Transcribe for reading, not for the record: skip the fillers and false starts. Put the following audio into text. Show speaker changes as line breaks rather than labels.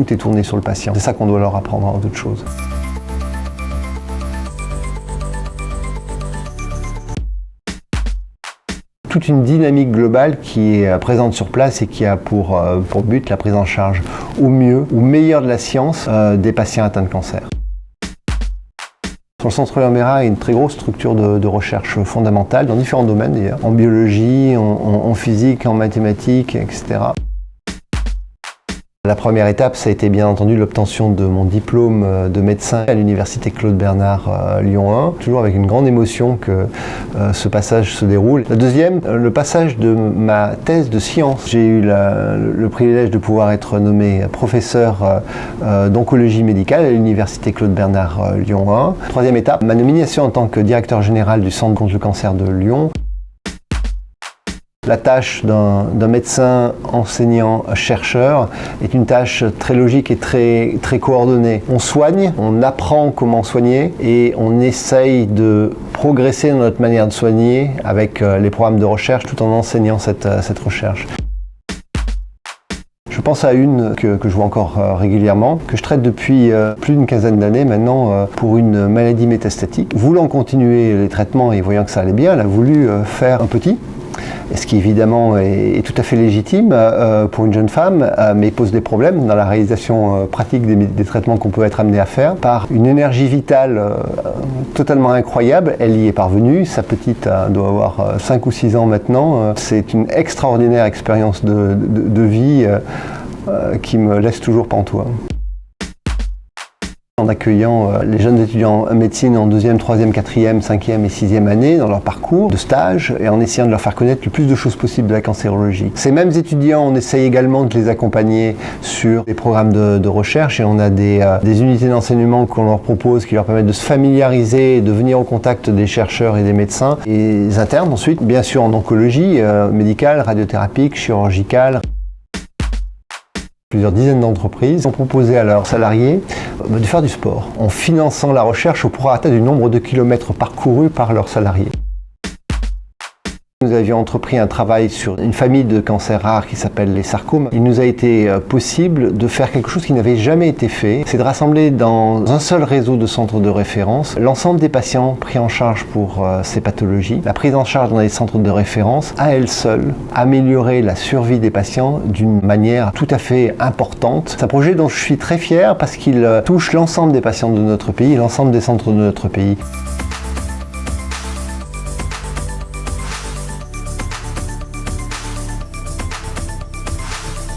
tout est tourné sur le patient. C'est ça qu'on doit leur apprendre avant toute chose. Toute une dynamique globale qui est présente sur place et qui a pour but la prise en charge au mieux ou meilleur de la science des patients atteints de cancer. Sur le Centre Léon-Mérard, il y a une très grosse structure de recherche fondamentale dans différents domaines d'ailleurs, en biologie, en physique, en mathématiques, etc. La première étape, ça a été bien entendu l'obtention de mon diplôme de médecin à l'université Claude Bernard Lyon 1, toujours avec une grande émotion que ce passage se déroule. La deuxième, le passage de ma thèse de science. J'ai eu le privilège de pouvoir être nommé professeur d'oncologie médicale à l'université Claude Bernard Lyon 1. Troisième étape, ma nomination en tant que directeur général du Centre contre le cancer de Lyon. La tâche d'un médecin enseignant-chercheur est une tâche très logique et très coordonnée. On soigne, on apprend comment soigner et on essaye de progresser dans notre manière de soigner avec les programmes de recherche tout en enseignant cette recherche. Je pense à une que je vois encore régulièrement, que je traite depuis plus d'une quinzaine d'années maintenant pour une maladie métastatique. Voulant continuer les traitements et voyant que ça allait bien, elle a voulu faire un petit. Ce qui évidemment est tout à fait légitime pour une jeune femme, mais pose des problèmes dans la réalisation pratique des traitements qu'on peut être amené à faire. Par une énergie vitale totalement incroyable, elle y est parvenue. Sa petite doit avoir 5 ou 6 ans maintenant. C'est une extraordinaire expérience de vie qui me laisse toujours pantois. En accueillant les jeunes étudiants en médecine en 2e, 3e, 4e, 5e et 6e année dans leur parcours de stage et en essayant de leur faire connaître le plus de choses possibles de la cancérologie. Ces mêmes étudiants, on essaye également de les accompagner sur des programmes de recherche et on a des unités d'enseignement qu'on leur propose qui leur permettent de se familiariser et de venir au contact des chercheurs et des médecins. Et les internes ensuite, bien sûr en oncologie médicale, radiothérapique, chirurgicale. Plusieurs dizaines d'entreprises ont proposé à leurs salariés de faire du sport en finançant la recherche au prorata du nombre de kilomètres parcourus par leurs salariés. Nous avions entrepris un travail sur une famille de cancers rares qui s'appelle les sarcomes. Il nous a été possible de faire quelque chose qui n'avait jamais été fait. C'est de rassembler dans un seul réseau de centres de référence l'ensemble des patients pris en charge pour ces pathologies. La prise en charge dans les centres de référence, à elle seule, améliorer la survie des patients d'une manière tout à fait importante. C'est un projet dont je suis très fier parce qu'il touche l'ensemble des patients de notre pays, l'ensemble des centres de notre pays.